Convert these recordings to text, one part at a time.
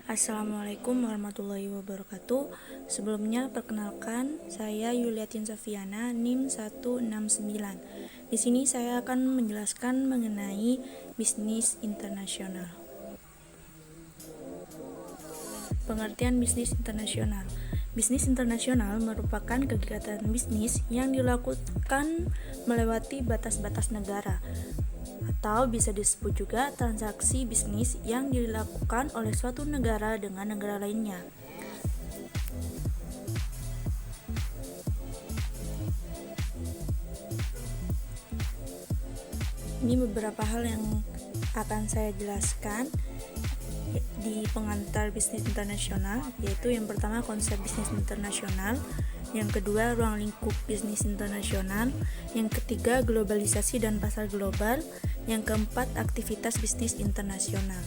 Assalamualaikum warahmatullahi wabarakatuh. Sebelumnya perkenalkan, saya Yuliatin Safiana, NIM 169. Di sini saya akan menjelaskan mengenai bisnis internasional. Pengertian bisnis internasional. Bisnis internasional merupakan kegiatan bisnis yang dilakukan melewati batas-batas negara, atau bisa disebut juga transaksi bisnis yang dilakukan oleh suatu negara dengan negara lainnya. Ini beberapa hal yang akan saya jelaskan di pengantar bisnis internasional, yaitu yang pertama konsep bisnis internasional, yang kedua ruang lingkup bisnis internasional, yang ketiga globalisasi dan pasar global, yang keempat aktivitas bisnis internasional.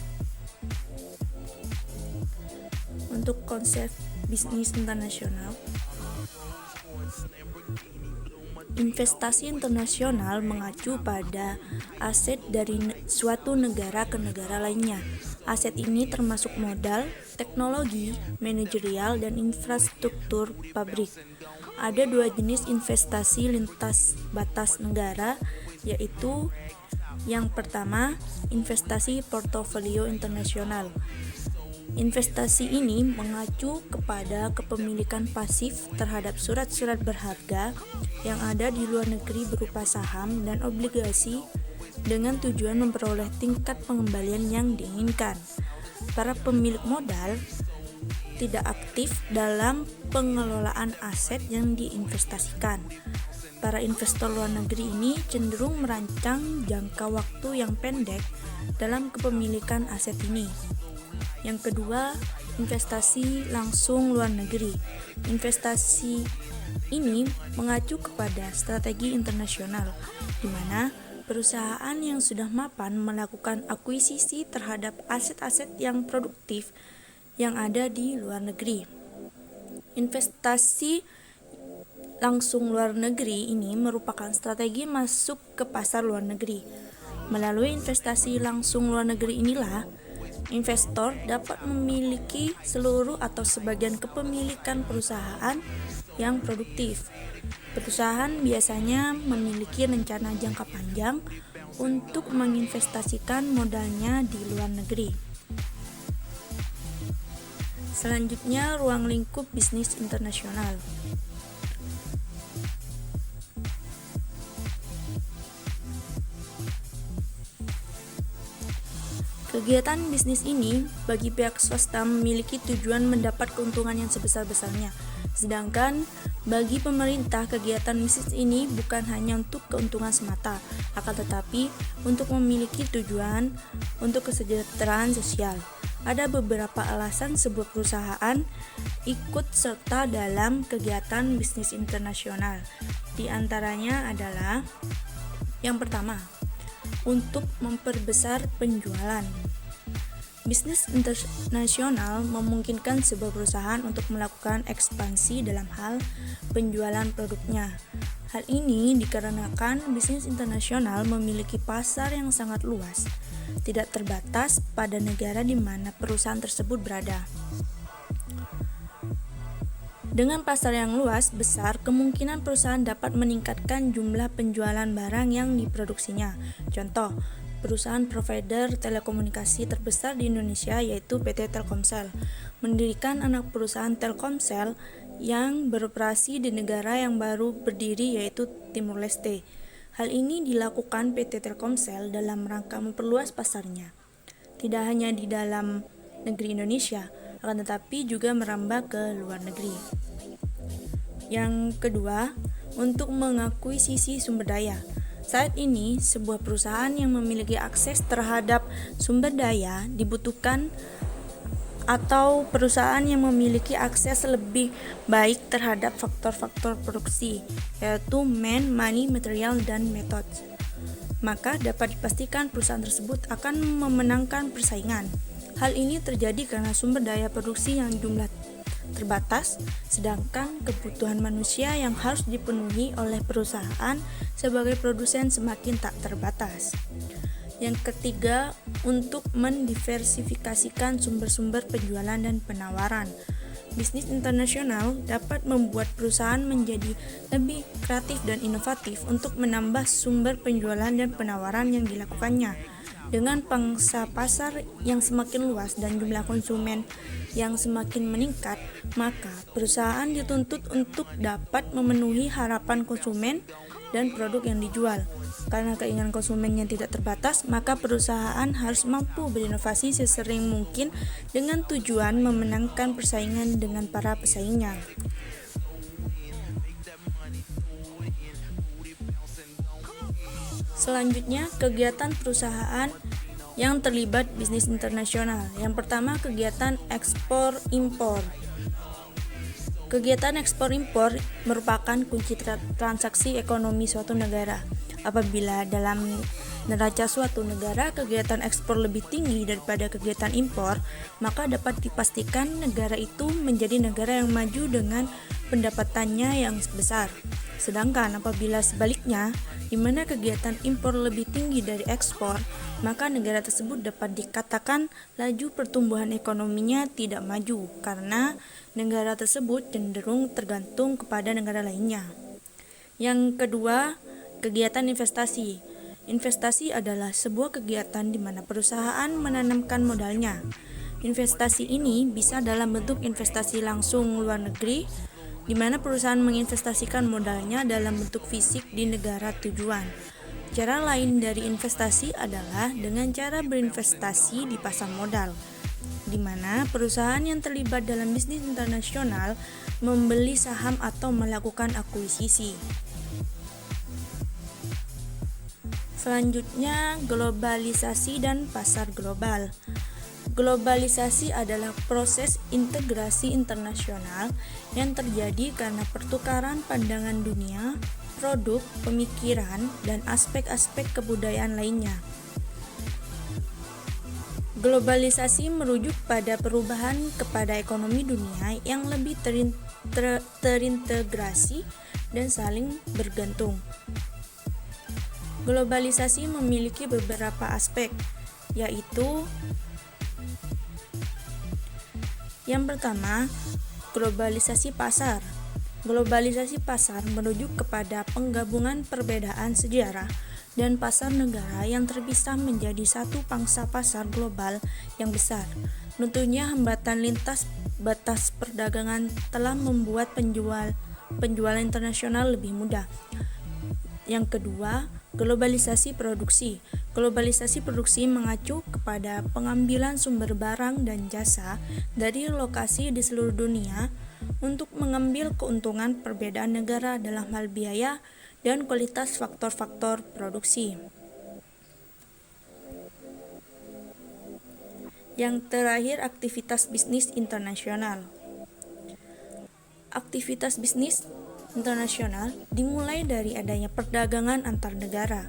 Untuk konsep bisnis internasional, investasi internasional mengacu pada aset dari suatu negara ke negara lainnya. Aset ini termasuk modal, teknologi, manajerial, dan infrastruktur pabrik. Ada dua jenis investasi lintas batas negara, yaitu yang pertama, investasi portofolio internasional. Investasi ini mengacu kepada kepemilikan pasif terhadap surat-surat berharga yang ada di luar negeri berupa saham dan obligasi dengan tujuan memperoleh tingkat pengembalian yang diinginkan. Para pemilik modal tidak aktif dalam pengelolaan aset yang diinvestasikan. Para investor luar negeri ini cenderung merancang jangka waktu yang pendek dalam kepemilikan aset ini. Yang kedua, investasi langsung luar negeri. Investasi ini mengacu kepada strategi internasional, di mana perusahaan yang sudah mapan melakukan akuisisi terhadap aset-aset yang produktif yang ada di luar negeri. Investasi langsung luar negeri ini merupakan strategi masuk ke pasar luar negeri. Melalui investasi langsung luar negeri inilah, investor dapat memiliki seluruh atau sebagian kepemilikan perusahaan yang produktif. Perusahaan biasanya memiliki rencana jangka panjang untuk menginvestasikan modalnya di luar negeri. Selanjutnya, ruang lingkup bisnis internasional. Kegiatan bisnis ini bagi pihak swasta memiliki tujuan mendapat keuntungan yang sebesar-besarnya. Sedangkan bagi pemerintah, kegiatan bisnis ini bukan hanya untuk keuntungan semata, akan tetapi untuk memiliki tujuan untuk kesejahteraan sosial. Ada beberapa alasan sebuah perusahaan ikut serta dalam kegiatan bisnis internasional. Di antaranya adalah yang pertama, untuk memperbesar penjualan. Bisnis internasional memungkinkan sebuah perusahaan untuk melakukan ekspansi dalam hal penjualan produknya. Hal ini dikarenakan bisnis internasional memiliki pasar yang sangat luas, tidak terbatas pada negara di mana perusahaan tersebut berada. Dengan pasar yang luas, besar kemungkinan perusahaan dapat meningkatkan jumlah penjualan barang yang diproduksinya. Contoh, perusahaan provider telekomunikasi terbesar di Indonesia yaitu PT Telkomsel mendirikan anak perusahaan Telkomsel yang beroperasi di negara yang baru berdiri yaitu Timur Leste. Hal ini dilakukan PT Telkomsel dalam rangka memperluas pasarnya, tidak hanya di dalam negeri Indonesia, akan tetapi juga merambah ke luar negeri. Yang kedua, untuk mengakuisisi sumber daya. Saat ini, sebuah perusahaan yang memiliki akses terhadap sumber daya dibutuhkan, atau perusahaan yang memiliki akses lebih baik terhadap faktor-faktor produksi, yaitu man, money, material, dan methods. Maka dapat dipastikan perusahaan tersebut akan memenangkan persaingan. Hal ini terjadi karena sumber daya produksi yang jumlah terbatas, sedangkan kebutuhan manusia yang harus dipenuhi oleh perusahaan sebagai produsen semakin tak terbatas. Yang ketiga, untuk mendiversifikasikan sumber-sumber penjualan dan penawaran. Bisnis internasional dapat membuat perusahaan menjadi lebih kreatif dan inovatif untuk menambah sumber penjualan dan penawaran yang dilakukannya. Dengan pangsa pasar yang semakin luas dan jumlah konsumen yang semakin meningkat, maka perusahaan dituntut untuk dapat memenuhi harapan konsumen dan produk yang dijual. Karena keinginan konsumen yang tidak terbatas, maka perusahaan harus mampu berinovasi sesering mungkin dengan tujuan memenangkan persaingan dengan para pesaingnya. Selanjutnya, kegiatan perusahaan yang terlibat bisnis internasional. Yang pertama, kegiatan ekspor-impor. Kegiatan ekspor-impor merupakan kunci transaksi ekonomi suatu negara. Apabila dalam neraca suatu negara kegiatan ekspor lebih tinggi daripada kegiatan impor, maka dapat dipastikan negara itu menjadi negara yang maju dengan pendapatannya yang besar. Sedangkan apabila sebaliknya, di mana kegiatan impor lebih tinggi dari ekspor, maka negara tersebut dapat dikatakan laju pertumbuhan ekonominya tidak maju karena negara tersebut cenderung tergantung kepada negara lainnya. Yang kedua, kegiatan investasi. Investasi adalah sebuah kegiatan di mana perusahaan menanamkan modalnya. Investasi ini bisa dalam bentuk investasi langsung luar negeri, di mana perusahaan menginvestasikan modalnya dalam bentuk fisik di negara tujuan. Cara lain dari investasi adalah dengan cara berinvestasi di pasar modal, di mana perusahaan yang terlibat dalam bisnis internasional membeli saham atau melakukan akuisisi. Selanjutnya, globalisasi dan pasar global. Globalisasi adalah proses integrasi internasional yang terjadi karena pertukaran pandangan dunia, produk, pemikiran, dan aspek-aspek kebudayaan lainnya. Globalisasi merujuk pada perubahan kepada ekonomi dunia yang lebih terintegrasi dan saling bergantung. Globalisasi memiliki beberapa aspek, yaitu yang pertama, globalisasi pasar. Globalisasi pasar merujuk kepada penggabungan perbedaan sejarah dan pasar negara yang terpisah menjadi satu pangsa pasar global yang besar. Tentunya hambatan lintas batas perdagangan telah membuat penjualan internasional lebih mudah. Yang kedua, globalisasi produksi. Globalisasi produksi mengacu kepada pengambilan sumber barang dan jasa dari lokasi di seluruh dunia untuk mengambil keuntungan perbedaan negara dalam hal biaya dan kualitas faktor-faktor produksi. Yang terakhir, aktivitas bisnis internasional. Aktivitas bisnis internasional dimulai dari adanya perdagangan antar negara.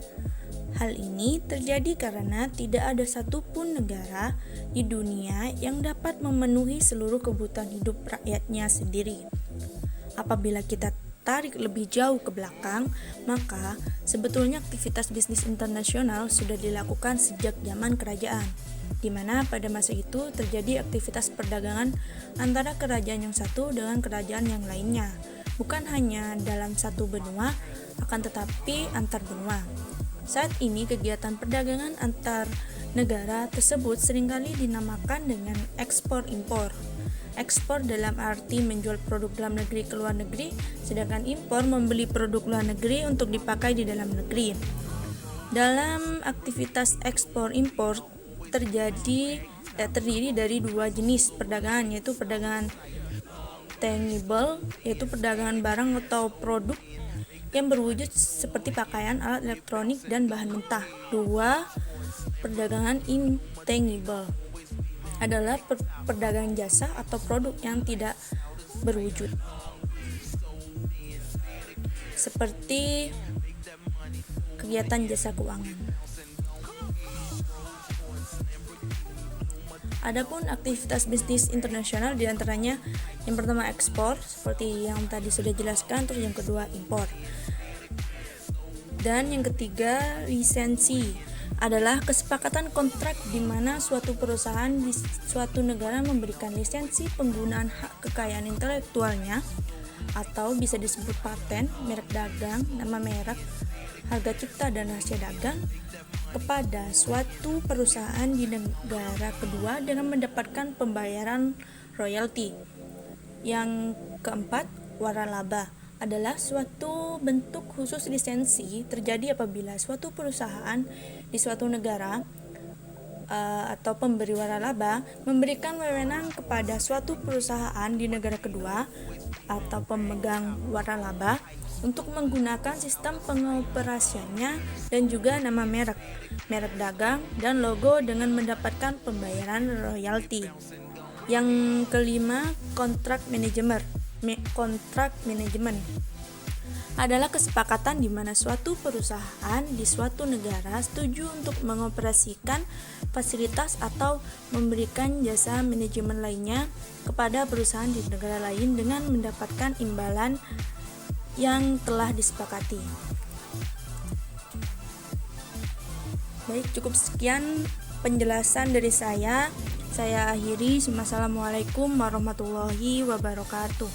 Hal ini terjadi karena tidak ada satupun negara di dunia yang dapat memenuhi seluruh kebutuhan hidup rakyatnya sendiri. Apabila kita tarik lebih jauh ke belakang, maka sebetulnya aktivitas bisnis internasional sudah dilakukan sejak zaman kerajaan, di mana pada masa itu terjadi aktivitas perdagangan antara kerajaan yang satu dengan kerajaan yang lainnya. Bukan hanya dalam satu benua, akan tetapi antar benua. Saat ini kegiatan perdagangan antar negara tersebut seringkali dinamakan dengan ekspor-impor. Ekspor dalam arti menjual produk dalam negeri ke luar negeri, sedangkan impor membeli produk luar negeri untuk dipakai di dalam negeri. Dalam aktivitas ekspor-impor terdiri dari dua jenis perdagangan, yaitu perdagangan tangible, yaitu perdagangan barang atau produk yang berwujud seperti pakaian, alat elektronik, dan bahan mentah. Dua, perdagangan intangible adalah perdagangan jasa atau produk yang tidak berwujud, seperti kegiatan jasa keuangan. Adapun aktivitas bisnis internasional diantaranya yang pertama ekspor, seperti yang tadi sudah jelaskan, terus yang kedua impor. Dan yang ketiga lisensi adalah kesepakatan kontrak di mana suatu perusahaan di suatu negara memberikan lisensi penggunaan hak kekayaan intelektualnya atau bisa disebut paten, merek dagang, nama merek, harga cipta dan rahasia dagang kepada suatu perusahaan di negara kedua dengan mendapatkan pembayaran royalti. Yang keempat, waralaba adalah suatu bentuk khusus lisensi terjadi apabila suatu perusahaan di suatu negara atau pemberi waralaba memberikan wewenang kepada suatu perusahaan di negara kedua atau pemegang waralaba untuk menggunakan sistem pengoperasiannya dan juga nama merek, merek dagang, dan logo dengan mendapatkan pembayaran royalti. Yang kelima, kontrak manajemen. Kontrak manajemen adalah kesepakatan di mana suatu perusahaan di suatu negara setuju untuk mengoperasikan fasilitas atau memberikan jasa manajemen lainnya kepada perusahaan di negara lain dengan mendapatkan imbalan yang telah disepakati. Baik, cukup sekian penjelasan dari saya. Saya akhiri. Wassalamualaikum warahmatullahi wabarakatuh.